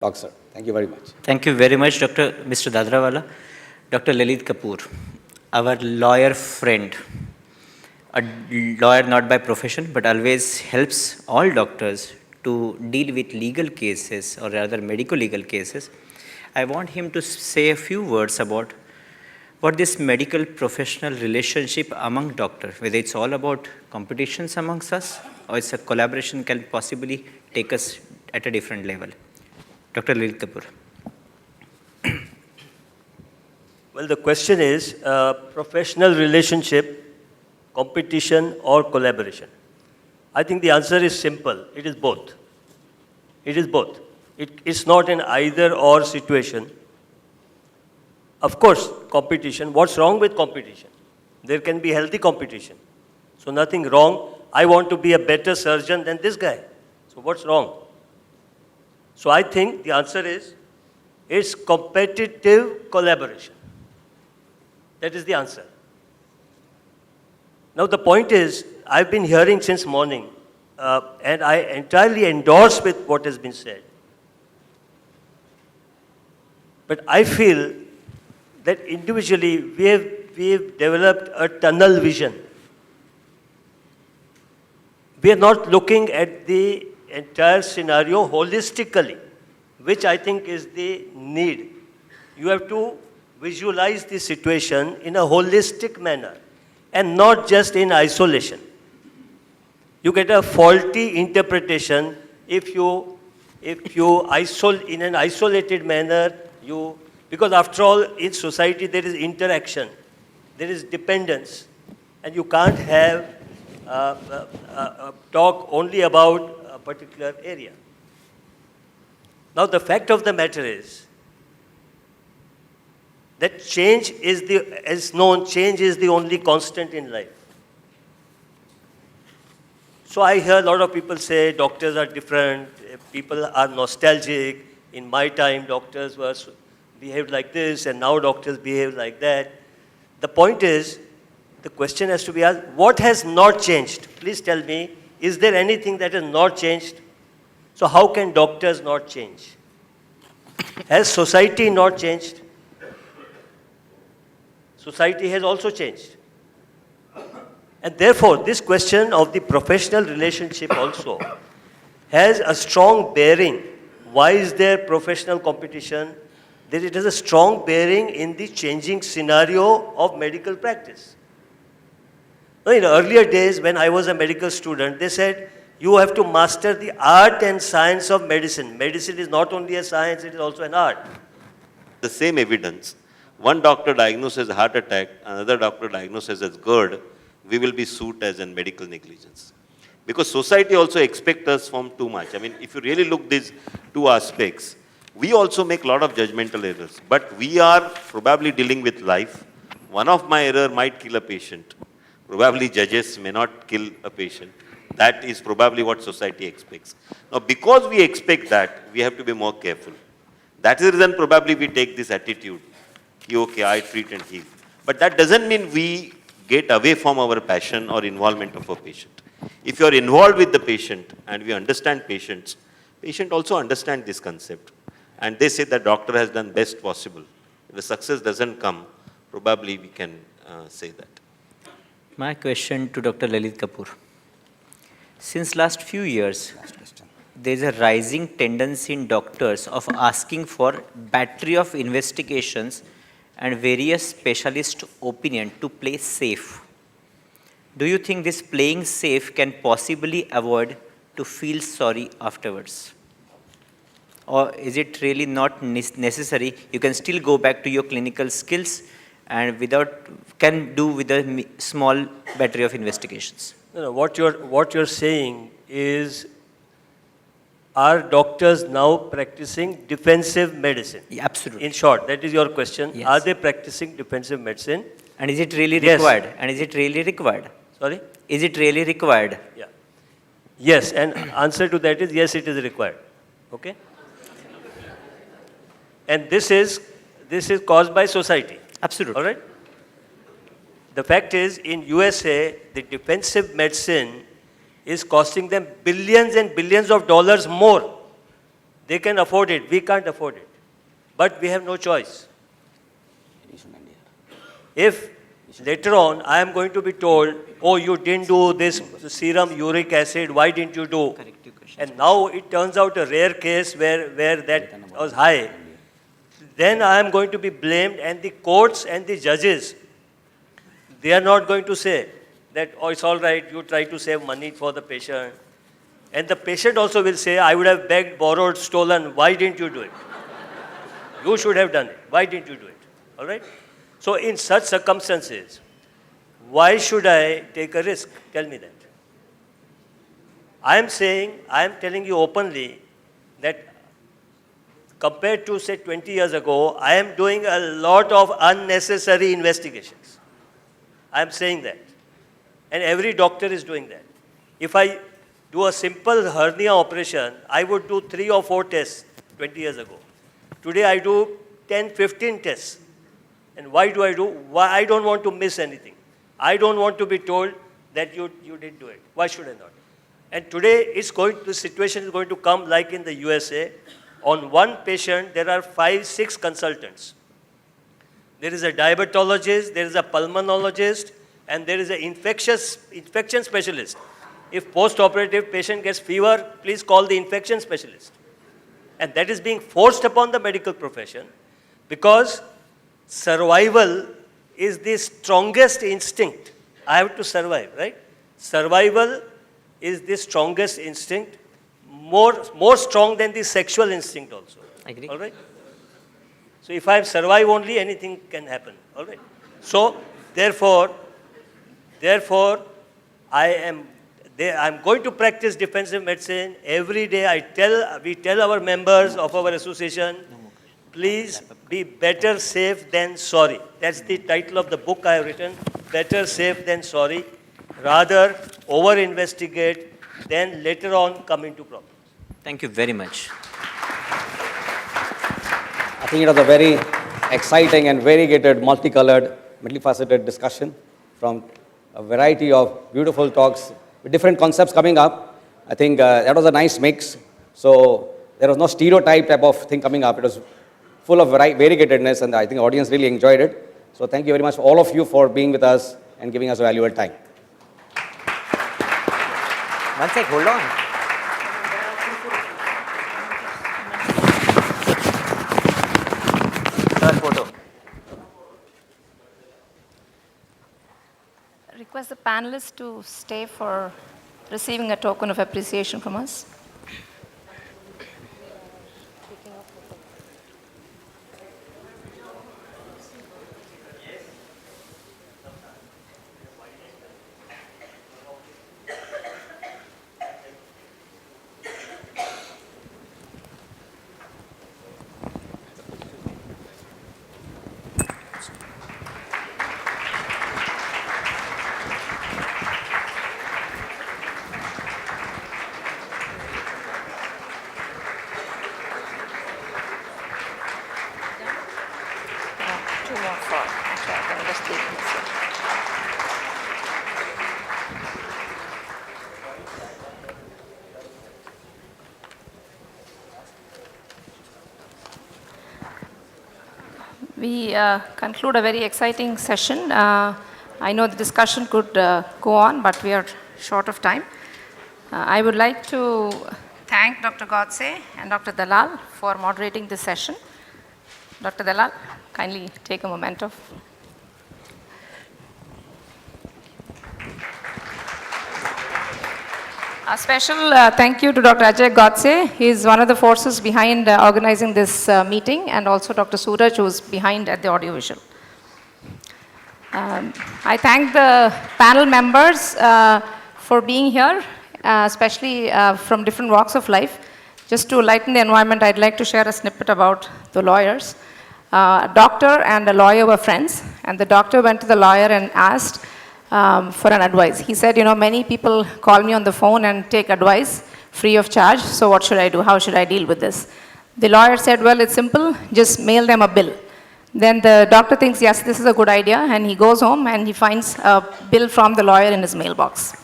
Talk, sir. Thank you very much. Thank you very much, Mr. Dadrawala. Dr. Lalit Kapoor, our lawyer friend, a lawyer not by profession, but always helps all doctors to deal with legal cases, or rather medical legal cases. I want him to say a few words about what this medical professional relationship among doctors, whether it's all about competitions amongst us or it's a collaboration can possibly take us at a different level. Dr. Lalit Kapoor. Well, the question is professional relationship, competition or collaboration. I think the answer is simple. It is both. It is both. It's not an either or situation. Of course, competition. What's wrong with competition? There can be healthy competition. So nothing wrong. I want to be a better surgeon than this guy. So what's wrong? So I think the answer is, it's competitive collaboration. That is the answer. Now the point is, I've been hearing since morning, and I entirely endorse with what has been said. But I feel that individually we've developed a tunnel vision. We are not looking at the entire scenario holistically, which I think is the need. You have to visualize the situation in a holistic manner and not just in isolation. You get a faulty interpretation if you isolate in an isolated manner. Because after all, in society there is interaction, there is dependence, and you can't have talk only about a particular area. Now the fact of the matter is that change is change is the only constant in life. So I hear a lot of people say doctors are different, people are nostalgic. In my time, doctors behaved like this, and now doctors behave like that. The point is, the question has to be asked, what has not changed? Please tell me, is there anything that has not changed? So how can doctors not change? Has society not changed? Society has also changed. And therefore, this question of the professional relationship also has a strong bearing. Why is there professional competition? That it has a strong bearing in the changing scenario of medical practice. In earlier days, when I was a medical student, they said, you have to master the art and science of medicine. Medicine is not only a science, it is also an art. The same evidence. One doctor diagnoses a heart attack, another doctor diagnoses as GERD, we will be sued as in medical negligence. Because society also expects us from too much. I mean, if you really look these two aspects, we also make a lot of judgmental errors. But we are probably dealing with life. One of my error might kill a patient. Probably judges may not kill a patient. That is probably what society expects. Now, because we expect that, we have to be more careful. That is the reason probably we take this attitude. Okay, I treat and heal. But that doesn't mean we get away from our passion or involvement of a patient. If you are involved with the patient and we understand patients, patient also understand this concept. And they say that doctor has done best possible. If the success doesn't come, probably we can say that. My question to Dr. Lalit Kapoor. Since last few years, there is a rising tendency in doctors of asking for battery of investigations and various specialist opinion to play safe. Do you think this playing safe can possibly avoid to feel sorry afterwards? Or is it really not necessary? You can still go back to your clinical skills and can do with a small battery of investigations. No, what you're saying is, are doctors now practicing defensive medicine? Yeah, absolutely. In short, that is your question. Yes. Are they practicing defensive medicine? And is it really Yes. required? And is it really required? Sorry? Is it really required? Yeah. Yes, and answer to that is yes, it is required. Okay? And this is caused by society. Absolutely. All right? The fact is, in USA, the defensive medicine is costing them billions and billions of dollars more They can afford it, we can't afford it. But we have no choice. If later on I am going to be told, oh, you didn't do this serum uric acid, why didn't you do? And now it turns out a rare case where that was high. Then I am going to be blamed, and the courts and the judges, they are not going to say that, oh, it's all right, you try to save money for the patient. And the patient also will say, I would have begged, borrowed, stolen, why didn't you do it? You should have done it. Why didn't you do it? All right? So in such circumstances, why should I take a risk? Tell me that. I am telling you openly that compared to, say, 20 years ago, I am doing a lot of unnecessary investigations. I am saying that. And every doctor is doing that. If I do a simple hernia operation, I would do 3 or 4 tests 20 years ago. Today I do 10, 15 tests. And why do I do? Why? I don't want to miss anything. I don't want to be told that you didn't do it. Why should I not? And today the situation is going to come like in the USA. On one patient, there are 5, 6 consultants. There is a diabetologist, there is a pulmonologist, and there is an infection specialist. If post-operative patient gets fever, please call the infection specialist. And that is being forced upon the medical profession because survival is the strongest instinct. I have to survive, right? Survival is the strongest instinct, more strong than the sexual instinct also. I agree. All right? So if I survive only, anything can happen. All right? So therefore, I'm going to practice defensive medicine. Every day we tell our members of our association, please be better safe than sorry. That's the title of the book I have written, Better Safe Than Sorry. Rather over-investigate, then later on come into problems. Thank you very much. I think it was a very exciting and variegated, multicolored, multifaceted discussion from a variety of beautiful talks with different concepts coming up. I think that was a nice mix. So there was no stereotype type of thing coming up. It was full of variegatedness, and I think the audience really enjoyed it. So thank you very much, all of you, for being with us and giving us a valuable time. One sec, hold on. Third photo. Request the panelists to stay for receiving a token of appreciation from us. We conclude a very exciting session. I know the discussion could go on, but we are short of time. I would like to thank Dr. Godse and Dr. Dalal for moderating this session. Dr. Dalal, kindly take a memento. A special thank you to Dr. Ajay Godse. He is one of the forces behind organizing this meeting, and also Dr. Suraj, who is behind at the audiovisual. I thank the panel members for being here, especially from different walks of life. Just to lighten the environment, I'd like to share a snippet about the lawyers. A doctor and a lawyer were friends, and the doctor went to the lawyer and asked for an advice. He said, many people call me on the phone and take advice free of charge, so what should I do? How should I deal with this? The lawyer said, well, it's simple, just mail them a bill. Then the doctor thinks, yes, this is a good idea, and he goes home and he finds a bill from the lawyer in his mailbox.